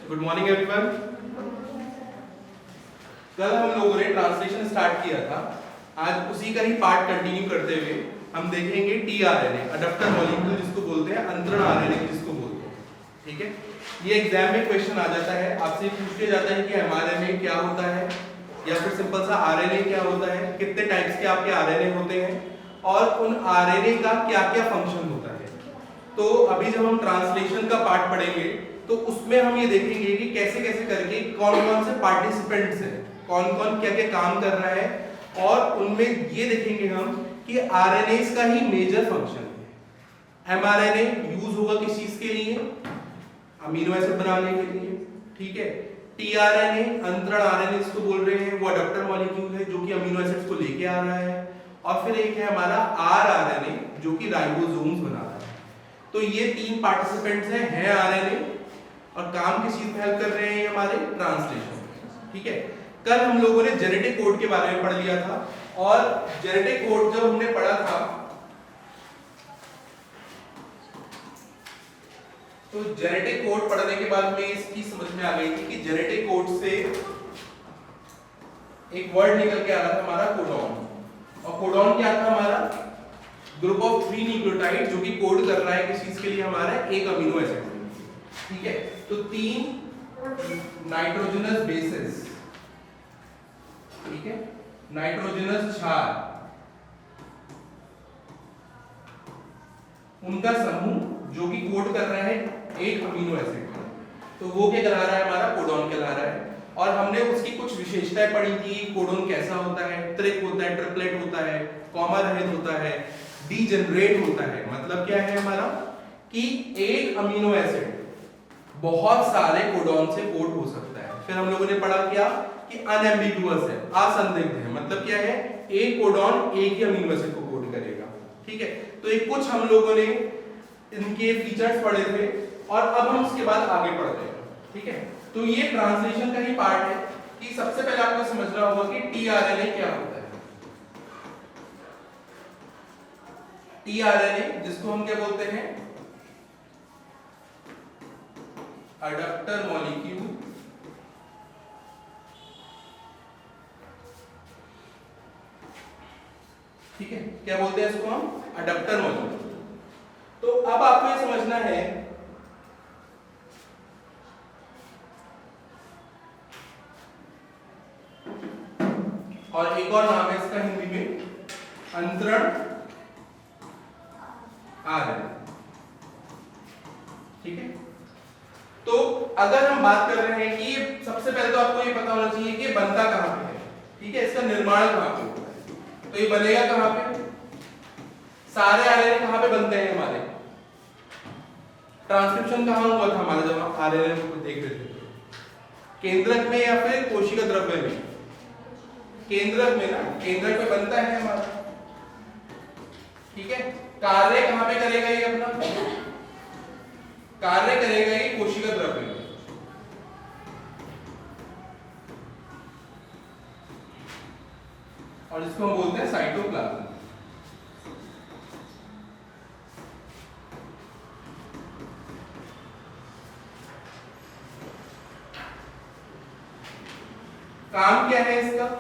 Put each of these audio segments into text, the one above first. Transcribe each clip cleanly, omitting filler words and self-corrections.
Good morning everyone. कल हम लोगों ने ट्रांसलेशन स्टार्ट किया था। आज उसी का ही पार्ट कंटिन्यू करते हुए हम देखेंगे टीआरएनए, अडॉप्टर मॉलिक्यूल जिसको बोलते हैं, अंतरण आरएनए जिसको बोलते हैं। ठीक है, ये एग्जाम में क्वेश्चन आ जाता है, आपसे पूछ लिया जाता है कि एमआरएनए क्या होता है, या फिर सिंपल सा आरएनए क्या होता है, कितने टाइप्स के आपके आरएनए होते हैं और उन आरएनए का क्या क्या फंक्शन होता है। तो अभी जब हम ट्रांसलेशन का पार्ट पढ़ेंगे तो उसमें हम ये देखेंगे कि कैसे कैसे करके कौन कौन से पार्टिसिपेंट्स हैं, कौन कौन क्या क्या काम कर रहा है, और उनमें ये देखेंगे हम कि आरएनएस का ही मेजर फंक्शन है। एमआरएनए यूज होगा किस चीज के लिए? अमीनो एसिड बनाने के लिए। ठीक है, टीआरएनए अंतरण आरएनए इसको बोल रहे हैं, वो अडॉप्टर मॉलिक्यूल है जो कि अमीनो एसिड्स को लेके आ रहा है। और फिर एक है हमारा आरआरएनए जो कि राइबोसोम्स बना रहा है। तो ये तीन पार्टिसिपेंट्स हैं आरएनए, और काम किस चीज में हेल्प कर रहे हैं हमारे? ट्रांसलेशन। ठीक है, कल हम लोगों ने जेनेटिक कोड के बारे में पढ़ लिया था, और जेनेटिक कोड जब हमने पढ़ा था तो जेनेटिक कोड पढ़ने के बाद हमें इसकी समझ में आ गई थी कि जेनेटिक कोड से एक वर्ड निकल के आ रहा था हमारा कोडॉन। और कोडॉन क्या था हमारा? ग्रुप ऑफ 3 न्यूक्लियोटाइड जो कि कोड कर रहा है किस चीज के लिए? हमारा एक अमीनो एसिड। ठीक है, तो 3 नाइट्रोजनस बेसेस, ठीक है, नाइट्रोजनस क्षार, उनका समूह जो कि कोड कर रहा है एक अमीनो एसिड, तो वो क्या कहला रहा है? हमारा कोडॉन कहला रहा है। और हमने उसकी कुछ विशेषताएं पढ़ी थी। कोडॉन कैसा होता है? त्रिक होता है, ट्रिपलेट होता है, कॉमा रहित होता है, डीजेनरेट होता है। मतलब क्या है हमारा कि एक अमीनो एसिड बहुत सारे कोडॉन से कोड हो सकता है। फिर हम लोगों ने पढ़ा क्या कि अनएम्बिगुअस है, असंदिग्ध है। मतलब क्या है? एक कोडॉन एक ही अमीनो एसिड को कोड करेगा। ठीक है, तो एक कुछ हम लोगों ने इनके फीचर्स पढ़े थे, और अब हम उसके बाद आगे बढ़ते हैं। ठीक है, तो ये ट्रांसलेशन का ही पार्ट है कि सबसे पहले आपको समझना होगा कि टीआरएनए क्या होता है। टीआरएनए जिसको हम क्या बोलते हैं? Adopter molecule. ठीक है, क्या बोलते हैं इसको हम? Adopter molecule. तो अब आपको ये समझना है और एक और नाम है इसका हिंदी में अंतरण आरएनए। ठीक है, तो अगर हम बात कर रहे हैं कि सबसे पहले तो आपको ये पता होना चाहिए कि बनता कहां पे है। ठीक है, इसका निर्माण कहां पे होता है? तो ये बनेगा कहां पे? सारे आरएनए कहां पे बनते हैं हमारे? ट्रांसक्रिप्शन कहां हुआ था हमारा जब हम आरएनए को देख रहे थे? केंद्रक में या फिर कोशिका द्रव्य में? केंद्रक में ना, केंद्रक में बनता है हमारा। ठीक है, कार्य कहां पे करेगा ये अपना? कार्य करेगा ये कोशिका द्रव्य में। और इसको हम बोलते हैं साइटोप्लाज्म। काम क्या है इसका?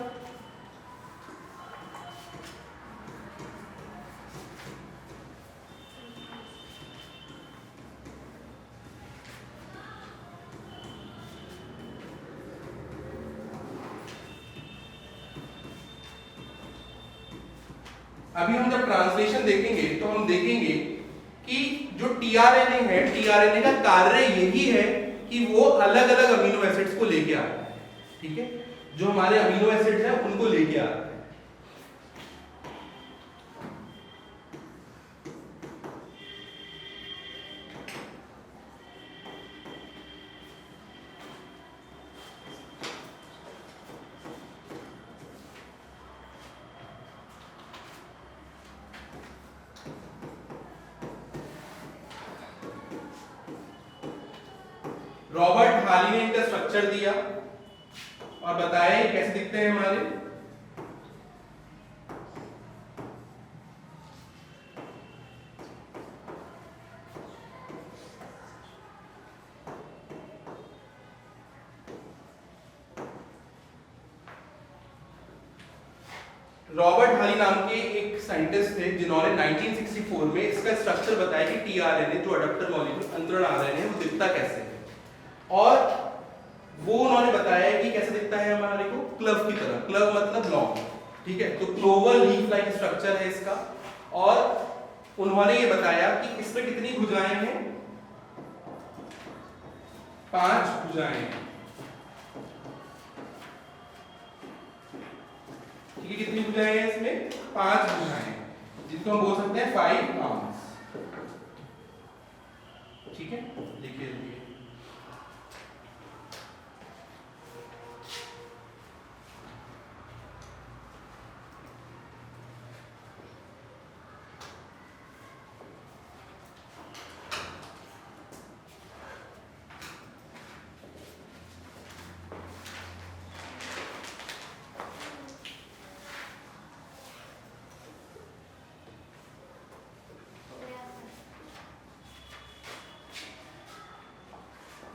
अभी हम जब ट्रांसलेशन देखेंगे तो हम देखेंगे कि जो टीआरएनए है, टीआरएनए का कार्य यही है कि वो अलग अलग अमीनो एसिड्स को लेके आ रहा है। ठीक है, जो हमारे अमीनो एसिड्स हैं उनको लेके आ रहा है। रॉबर्ट हाली ने इनका स्ट्रक्चर दिया और बताया कैसे दिखते हैं हमारे। रॉबर्ट हाली नाम के एक साइंटिस्ट थे जिन्होंने 1964 में इसका स्ट्रक्चर बताया कि टीआरएनए जो अडॉप्टर मॉलिक्यूल अंतरण आरएनए वो दिखता कैसे है और वो उन्होंने बताया कि कैसे दिखता है हमारे को क्लव की तरह। क्लव मतलब लॉन्ग, ठीक है। तो क्लोवर लीफ लाइक स्ट्रक्चर है इसका और उन्होंने ये बताया कि इसमें कितनी भुजाएं हैं, 5 भुजाएं हैं, ठीक है। कितनी भुजाएं हैं इसमें, 5 भुजाएं, जिसको हम बोल सकते हैं 5 आर्म्स, ठीक है। देखिए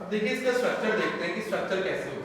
अब देखिए इसका स्ट्रक्चर देखते हैं कि स्ट्रक्चर कैसे होगा।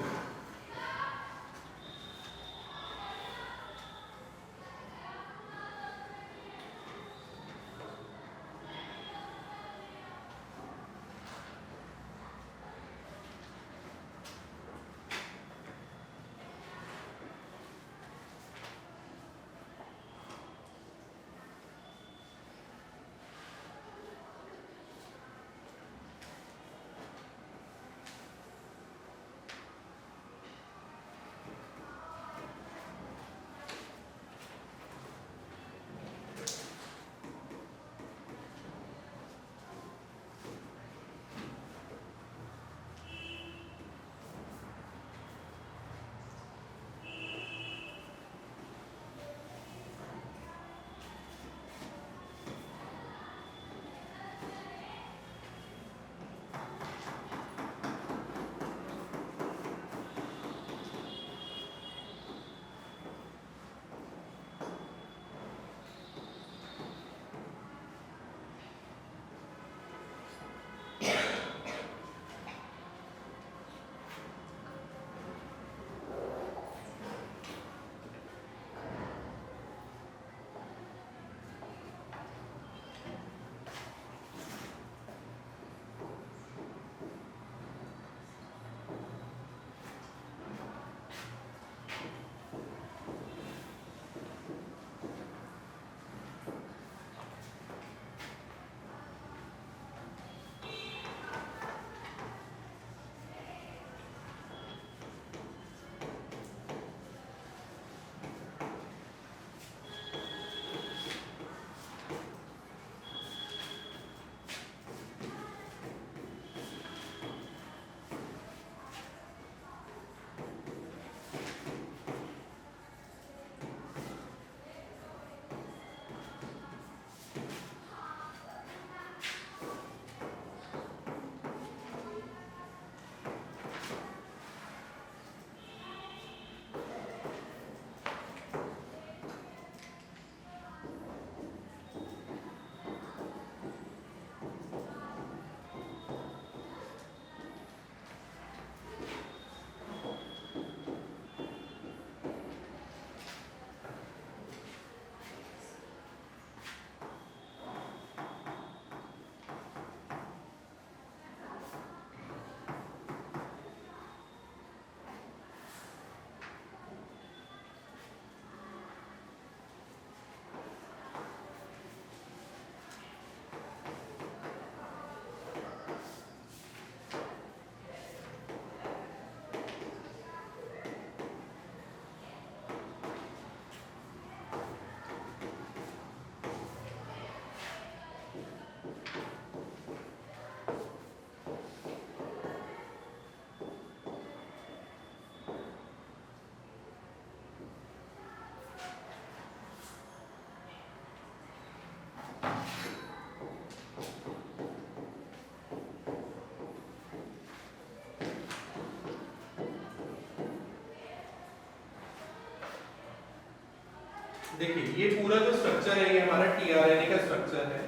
देखिए ये पूरा जो स्ट्रक्चर है ये हमारा टीआरएनए का स्ट्रक्चर है,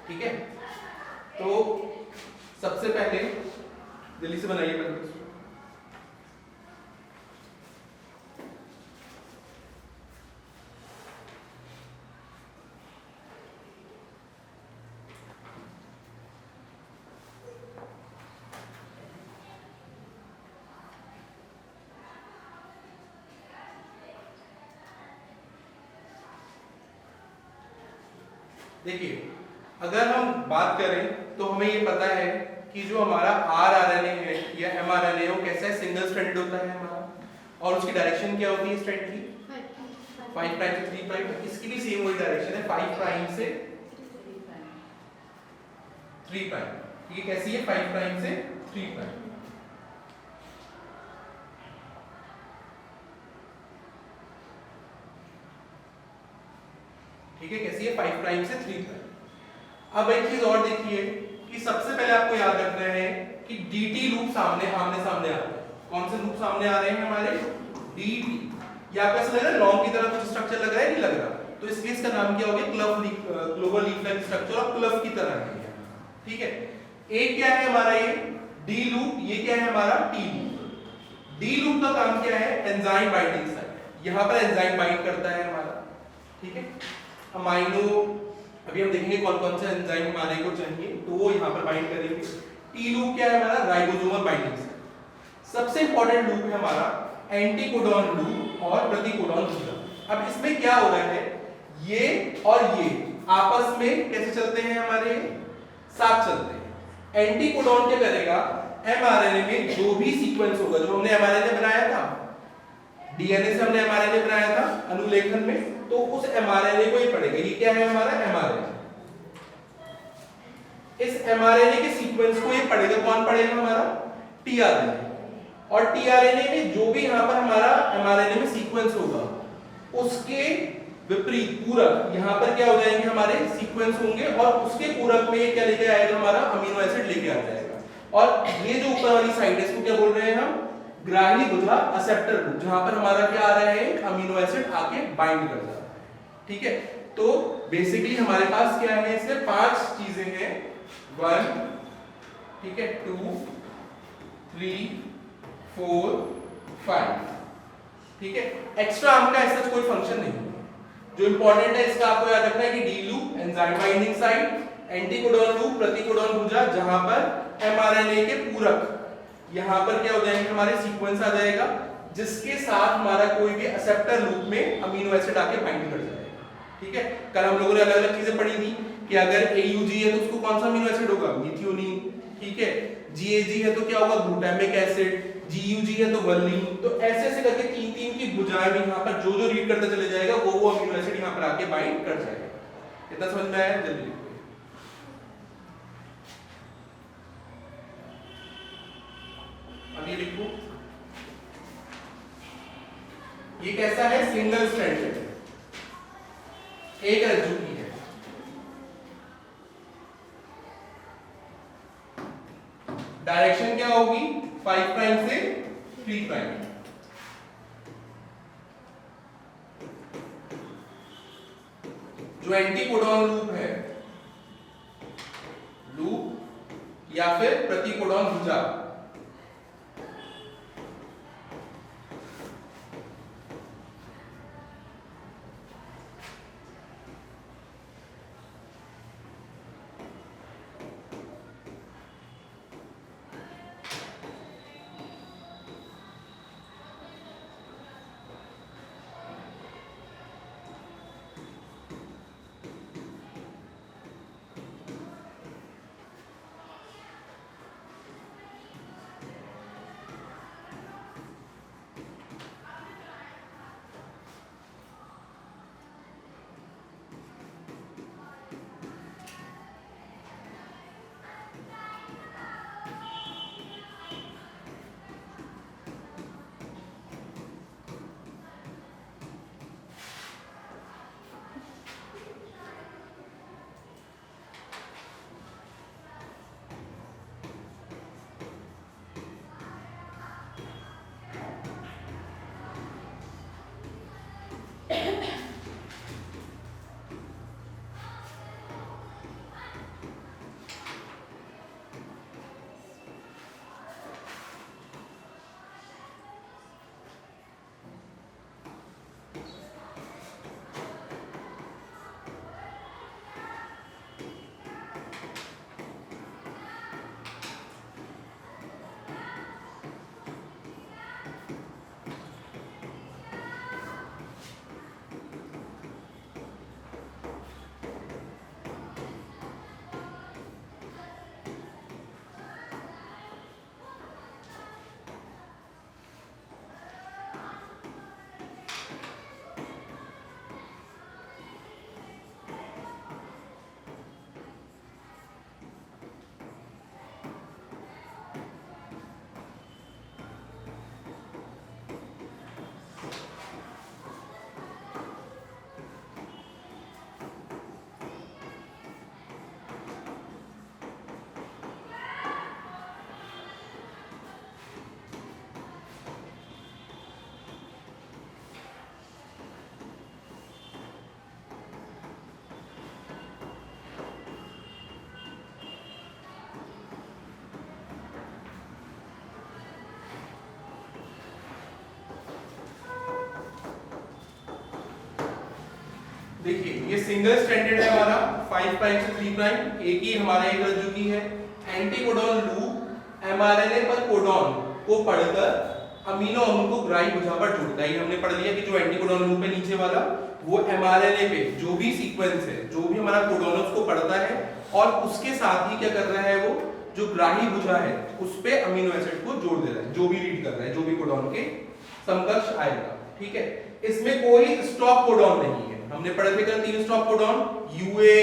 ठीक है। तो सबसे पहले जल्दी से बनाइए पहले देखिए अगर हम बात करें तो हमें ये पता है कि जो हमारा आरआरएनए है या एमआरएनए वो कैसा है, सिंगल स्ट्रैंडेड होता है हमारा, और उसकी डायरेक्शन क्या होती है स्ट्रैंड की 5 प्राइम से 3 प्राइम। इसकी भी सेम वही डायरेक्शन है 5 प्राइम से 3 प्राइम। ये कैसी है 5 प्राइम से 3 प्राइम। ठीक है, कैसी है 5 प्राइम से 3 प्राइम। अब एक चीज और देखिए कि सबसे पहले आपको याद रखना है कि dt लूप सामने आमने सामने आ रहे हैं। कौन से लूप सामने आ रहे हैं हमारे, dt। ये आपको ऐसा लग रहा है लॉन्ग की तरह कुछ स्ट्रक्चर लग रहा है, नहीं लग रहा, तो इस केस का नाम क्या हो गया, क्लोवर लीफ लाइक स्ट्रक्चर और क्लव की तरह है। ठीक है, एक क्या है हमारा ये d लूप, ये क्या है हमारा t लूप। d लूप का काम क्या है, एंजाइम बाइंडिंग साइट, यहां पर एंजाइम बाइंड करता है हमारा। ठीक है, अमाइनो, अभी हम देखेंगे कौन कौन से एंजाइम हमारे को चाहिए तो वो यहाँ पर बाइंड करेंगे। टी लूप क्या है हमारा, राइबोसोमल बाइंडिंग साइट। सबसे इंपॉर्टेंट लूप है हमारा एंटीकोडॉन लूप और प्रतिकोडॉन लूप। अब इसमें क्या हो रहा है, ये और ये आपस में कैसे चलते हैं, हमारे साथ चलते हैं। एंटीकोडॉन क्या करेगा, एमआरएनए में जो भी सीक्वेंस होगा, जो हमने एमआरएनए बनाया था, डीएनए से हमने एमआरएनए बनाया था अनुलेखन में, तो उस एमआरएनए को ही पढ़ेगा। ये क्या है हमारा एमआरएनए, इस एमआरएनए के सीक्वेंस को ये पढ़ेगा। कौन पढ़ेगा हमारा, टीआरएनए। और टीआरएनए में जो भी यहां पर हमारा एमआरएनए में सीक्वेंस होगा उसके विपरीत पूरक यहां पर क्या हो जाएंगे, हमारे सीक्वेंस होंगे, और उसके पूरक में ये क्या लेके आएगा, हमारा अमीनो एसिड लेके आ जाएगा। और ये जो ऊपर वाली साइड है इसको क्या बोल रहे हैं हम, ग्राही बुधा एक्सेप्टर ग्रुप, जहां पर हमारा क्या आ रहा है, अमीनो एसिड आके बाइंड कर रहा है। ठीक है, तो बेसिकली हमारे पास क्या है, इसमें 5 चीजें हैं, 1, ठीक है, 2, 3, 4, 5। ठीक है, एक्स्ट्रा आपका ऐसा कोई फंक्शन नहीं है। जो इंपॉर्टेंट है इसका आपको याद रखना है कि D loop enzyme binding site, anticodon loop प्रतिकोडॉन भुजा, जहां पर एमआरएनए के पूरक यहां पर क्या हो जाएंगे, हमारे सीक्वेंस आ जाएगा जिसके साथ हमारा कोई भी एक्सेप्टर लूप में अमीनो एसिड आके बाइंड कर जाएगा। ठीक है, कल हम लोगों ने अलग अलग चीजें पढ़ी थी कि अगर AUG है तो उसको कौन सा अमीनो एसिड होगा, मीथियोनिन। ठीक है, GAG है तो क्या होगा, ग्लूटामिक एसिड। GUG है तो वल्लीन। तो ऐसे ऐसे करके 3-3 की भुजाएं में यहां पर जो जो रीड करता चले जाएगा वो अमीनो एसिड यहां पर आके बाइंड कर जाएगा। इतना समझ में आया, जल्दी लिखो। अब ये लिखो, ये कैसा है, सिंगल स्ट्रैंडेड, एक रज्जु की है। डायरेक्शन क्या होगी, 5 प्राइम से 3 प्राइम। जो एंटीकोडॉन लूप है, लूप या फिर प्रतिकोडॉन भुजा, देखिए ये सिंगल स्ट्रैंडेड है हमारा 5 प्राइम से 3 प्राइम, एक ही हमारा एक रज्जु की है। एंटीकोडॉन लूप एमआरएनए पर कोडॉन को पढ़कर अमीनो अम्ल को ग्राही भुजा पर जोड़ता है। ये हमने पढ़ लिया कि जो एंटीकोडॉन लूप है नीचे वाला वो एमआरएनए पे जो भी सीक्वेंस है, जो भी हमारा कोडॉन उसको पढ़ता है और उसके साथ ही क्या कर रहा है, वो जो ग्राही भुजा है उस पे अमीनो एसिड को जोड़ दे रहा है, जो भी रीड कर रहा है, जो भी कोडॉन के समकक्ष आएगा। ठीक है, इसमें कोई स्टॉप कोडॉन नहीं है। हमने पढ़े थे कल 3 स्टॉप कोडॉन, यूए,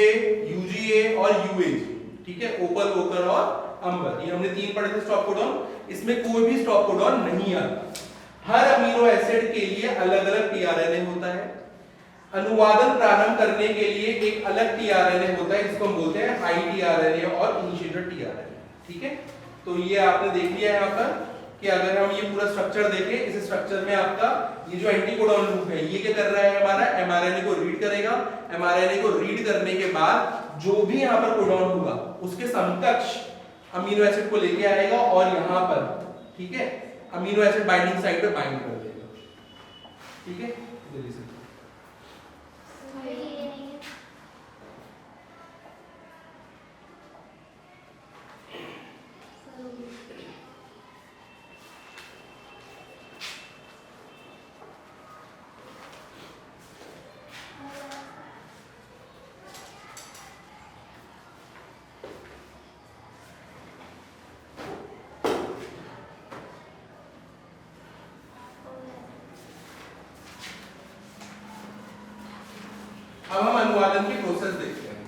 यूजीए और यूएजी। ठीक है, ओपल, वोकर और अंबर, ये हमने 3 पढ़े थे स्टॉप कोडॉन। इसमें कोई भी स्टॉप कोडॉन नहीं आता। हर अमीनो एसिड के लिए अलग-अलग टीआरएनए होता है। अनुवादन प्रारंभ करने के लिए एक अलग टीआरएनए होता है जिसको हम बोलते हैं आई टीआरएनए और इनिशिएटर टीआरएनए। ठीक है, तो ये आपने देख लिया यहाँ पर कि अगर हम ये पूरा स्ट्रक्चर देखें, इस स्ट्रक्चर में आपका ये जो एंटीकोडॉन लूप है ये क्या कर रहा है, हमारा एमआरएनए को रीड करेगा। एमआरएनए को रीड करने के बाद जो भी यहाँ पर कोडॉन होगा उसके समकक्ष अमीनो एसिड को लेके आएगा और यहाँ पर, ठीक है, अमीनो एसिड बाइंडिंग साइट पे बाइंड कर देगा। ठीक है, जल्दी से अब हम अनुवादन की प्रोसेस देखते हैं।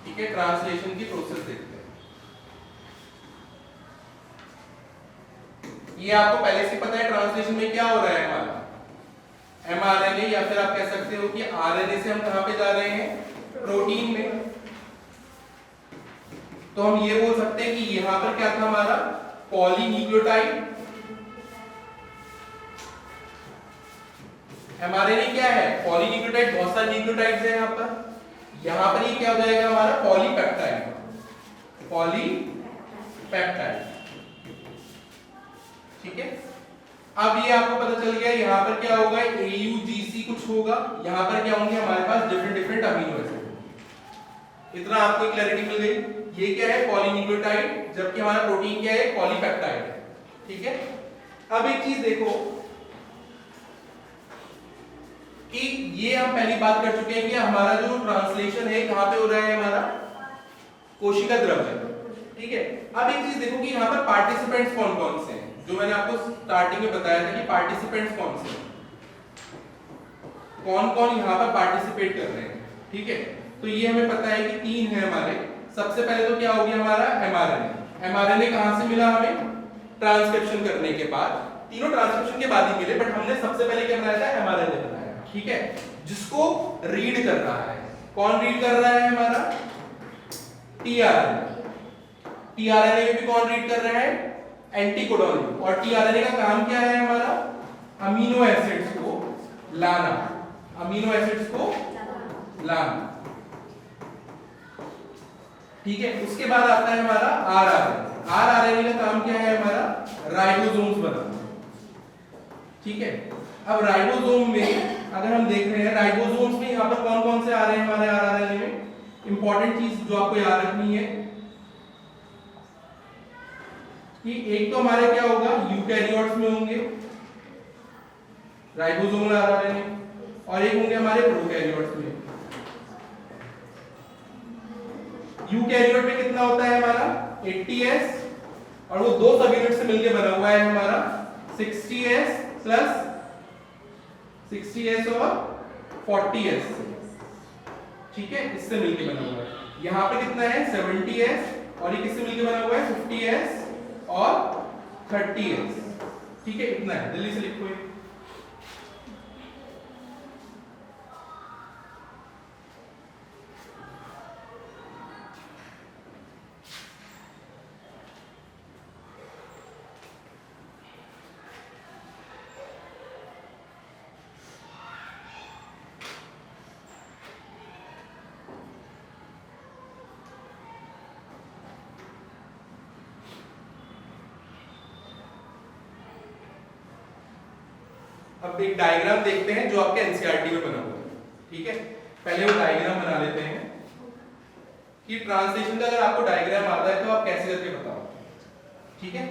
ठीक है, ट्रांसलेशन की प्रोसेस देखते हैं। ये आपको पहले से पता है ट्रांसलेशन में क्या हो रहा है, हमारा एमआरएनए या फिर आप कह सकते हो कि आरएनए से हम कहां पे जा रहे हैं, प्रोटीन में। तो हम ये बोल सकते हैं कि यहां पर क्या था हमारा, पॉलीन्यूक्लियोटाइड। एमआरएनए क्या है, पॉलीन्यूक्लियोटाइड, बहुत सारे न्यूक्लियोटाइड्स हैं यहाँ पर ये क्या हो जाएगा हमारा, पॉलीपेप्टाइड। पॉलीपेप्टाइड, ठीक है। अब ये आपको पता चल गया यहाँ पर क्या होगा, AUGC कुछ होगा, यहाँ पर क्या होंगे हमारे पास डिफरेंट अमीनो एसिड। इतना आपको क्लैरिटी मिल गई। ये क्या है, पॉलीन्यूक्लियोटाइड, जबकि हमारा प्रोटीन क्या है, पॉलीपेप्टाइड है। ठीक है, अब एक चीज देखो कि ये हम पहली बात कर चुके हैं कि हमारा जो ट्रांसलेशन है कहां पे हो रहा है, हमारा कोशिका द्रव्य। ठीक है, अब एक चीज देखो कि यहाँ पर पार्टिसिपेंट्स कौन कौन से हैं, जो मैंने आपको स्टार्टिंग में बताया था कि पार्टिसिपेंट्स कौन से हैं, कौन कौन यहाँ पर पार्टिसिपेट कर रहे हैं। ठीक है, तो ये हमें पता है कि 3 है हमारे। सबसे पहले तो क्या हो गया हमारा एमआरएनए। एमआरएनए कहां से मिला हमें, ट्रांसक्रिप्शन करने के बाद। तीनों ट्रांसक्रिप्शन के बाद ही मिले, बट हमने सबसे पहले क्या बनाया था, एमआरएनए बनाया। ठीक है, जिसको रीड कर रहा है, कौन रीड कर रहा है, हमारा टीआरएनए। टीआरएनए में भी कौन रीड कर रहा है, एंटीकोडॉन। और टीआरएनए का काम क्या है हमारा, अमीनो एसिड्स को लाना, अमीनो एसिड्स को लाना। ठीक है, उसके बाद आता है हमारा आरआरएनए। आरआरएनए का काम क्या है हमारा, राइबोसोम्स बनाना। ठीक है, अब राइबोसोम में अगर हम देख रहे हैं, राइबोसोम्स में यहाँ पर कौन कौन से आ रहे हैं हमारे आरआरएनए में। इंपॉर्टेंट चीज जो आपको याद रखनी है कि एक तो हमारे क्या होगा, यूकैरियोट्स में होंगे राइबोसोमल आरआरएनए, और एक होंगे हमारे प्रोकैरियोट्स में। यूकैरियोट में कितना होता है हमारा, 80S, और वो 2 सब यूनिट से मिलकर बना हुआ है हमारा 60S प्लस 60S और 40S। ठीक है, इससे मिलकर बना हुआ है। यहाँ पे कितना है, 70S, और ये किससे मिलकर बना हुआ है, 50S और 30S। ठीक है, इतना है, जल्दी से लिखो। अब एक डायग्राम देखते हैं जो आपके एनसीईआरटी में बना हुआ है, ठीक है। पहले वो डायग्राम बना लेते हैं कि ट्रांसलेशन का अगर आपको डायग्राम आता है तो आप कैसे करके बताओ, ठीक है।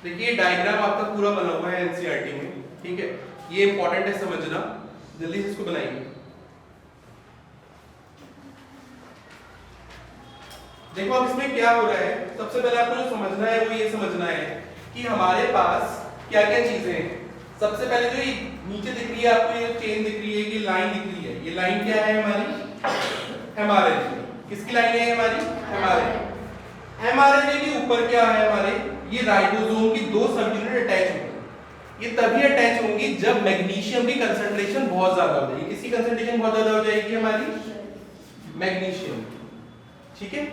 देखिए डायग्राम आपका पूरा बना हुआ है एनसीईआरटी में, ठीक है, ये इंपॉर्टेंट है समझना, जल्दी से इसको बनाइए। देखो अब इसमें क्या हो रहा है, सबसे पहले आपको जो समझना है वो ये समझना है कि हमारे पास क्या क्या चीजें हैं। सबसे पहले जो ये नीचे दिख रही है आपको, ये चेन दिख रही है, ये लाइन दिख रही है, ये लाइन क्या है हमारी एमआरएनए। किसकी लाइन है हमारी एमआरएनए। एमआरएनए के ऊपर क्या है हमारे, ये राइबोसोम की दो सब यूनिट अटैच होंगी। ये तभी अटैच होंगी जब मैग्नीशियम की कंसंट्रेशन बहुत ज्यादा हो जाएगी। किसकी कंसंट्रेशन बहुत ज्यादा हो जाएगी हमारी मैग्नीशियम, ठीक है।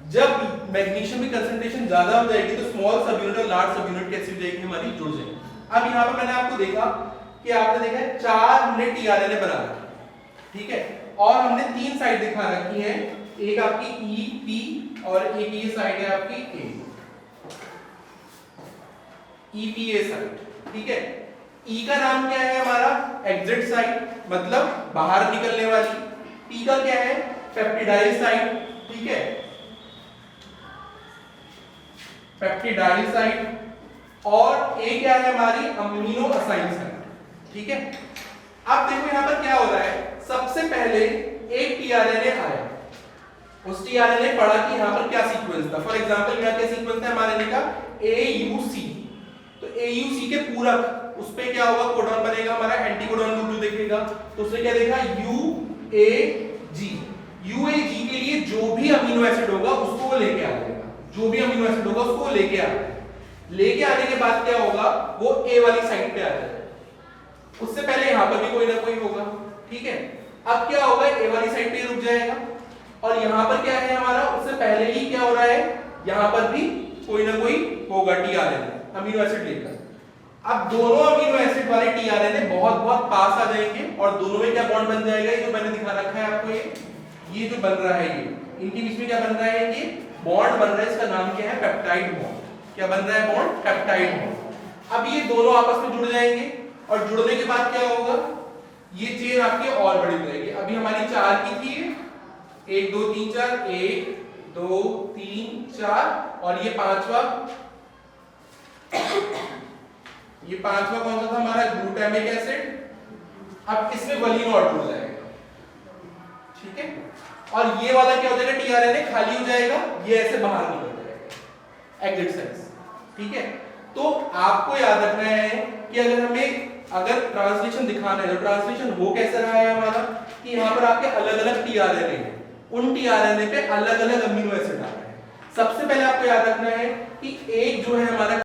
जब मैग्नीशियम की कंसंट्रेशन ज्यादा हो जाएगी तो स्मॉल सब यूनिट और लार्ज सब यूनिट कैसी हो जाएगी हमारी, जुड़ जाएगी। अब यहाँ पर मैंने आपको देखा कि आपने देखा है 4 हमने टीआरएनए बना रखे, ठीक है, और हमने 3 साइड दिखा रखी है, एक आपकी ई पी और एक ये साइड है आपकी ए, ईपीए साइड, ठीक है। ई का नाम क्या है हमारा एग्जिट साइड, मतलब बाहर निकलने वाली। पी का क्या है पेप्टिडाइल साइड, ठीक है, पेप्टिडाइल साइड। और ए क्या है हमारी अमीनो असाइल साइड, ठीक है। अब देखो यहां पर क्या हो रहा है, सबसे पहले एक टीआरएनए आया, उस टीआरएनए पढ़ा कि यहां पर क्या सीक्वेंस था। फॉर एग्जांपल यहां क्या सीक्वेंस था हमारे का एयूसी, तो एयूसी के पूरक उस पे क्या होगा, कोडॉन बनेगा हमारा, एंटीकोडॉन ग्रुप जो देखेगा तो उसने क्या देखा यूएजी। यूएजी के लिए जो भी अमीनो एसिड होगा उसको वो लेके आ जाएगा, जो भी अमीनो एसिड होगा उसको लेके आ जाएगा। लेके आने के बाद क्या होगा, वो ए वाली साइड पे आ जाएगा, उससे पहले यहां पर भी कोई ना कोई होगा, ठीक है। अब क्या होगा, ए वाली साइड पे रुक जाएगा, और यहां पर क्या है हमारा, उससे पहले ही क्या हो रहा है, यहां पर भी कोई ना कोई होगा टीआरएनए अमीनो एसिड लेकर। अब दोनों अमीनो एसिड वाले टीआरएनए बहुत बहुत पास आ जाएंगे और दोनों में क्या बॉन्ड बन जाएगा, ये जो मैंने दिखा रखा है आपको, ये जो बन रहा है, ये इनके बीच में क्या बन रहा है, ये बॉन्ड बन रहा है, इसका नाम क्या है पेप्टाइड बॉन्ड। क्या बन रहा है बॉन्ड, पेप्टाइड बॉन्ड। अब ये दोनों आपस में जुड़ जाएंगे और जुड़ने के बाद क्या होगा, ये चेन आपकी और बड़ी हो जाएगी। अभी हमारी 4 की थी, 1 2 3 4, 1 2 3 4, और ये पांचवा कौन सा था हमारा, ग्लूटामिक एसिड। अब इसमें वलीन और जुड़ जाएगा, ठीक है, और ये वाला क्या हो जाएगा, टीआरएनए खाली हो जाएगा, ये ऐसे बाहर निकल जाएगा एग्जिट साइड, ठीक है। तो आपको याद रखना है कि अगर ट्रांसलेशन दिखाना है तो ट्रांसलेशन हो कैसे रहा है हमारा, कि यहाँ पर आपके अलग अलग टीआरएनए हैं, उन टीआरएनए पे अलग अलग अमीनो एसिड आ रहे हैं। सबसे पहले आपको याद रखना है कि एक जो है हमारा